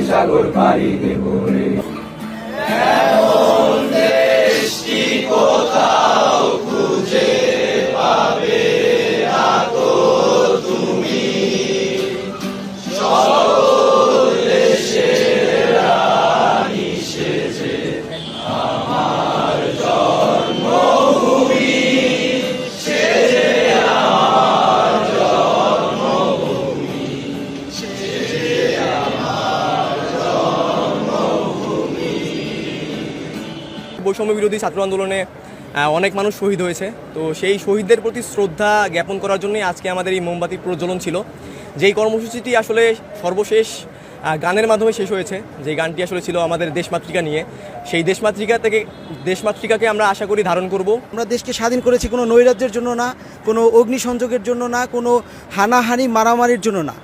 সাগর পাড়ি দেব রে। এমন দেশটি কোথাও খুঁজে পাবে না তো তুমি, সকল দেশের রানী সেজে আমার জন্মভূমি, সেজে আমার জন্মভূমি, সেজে আমার জন্মভূমি। বৈষম্য বিরোধী ছাত্র আন্দোলনে অনেক মানুষ শহীদ হয়েছে, তো সেই শহীদদের প্রতি শ্রদ্ধা জ্ঞাপন করার জন্যই আজকে আমাদের এই মোমবাতি প্রজ্বলন ছিল। যেই কর্মসূচিটি আসলে সর্বশেষ গানের মাধ্যমে শেষ হয়েছে, যে গানটি আসলে ছিল আমাদের দেশমাতৃকা নিয়ে, সেই দেশমাতৃকাকে আমরা আশা করি ধারণ করব। আমরা দেশকে স্বাধীন করেছি কোনো নৈরাজ্যের জন্য না, কোনো অগ্নিসংযোগের জন্য না, কোনো হানাহানি মারামারির জন্য না।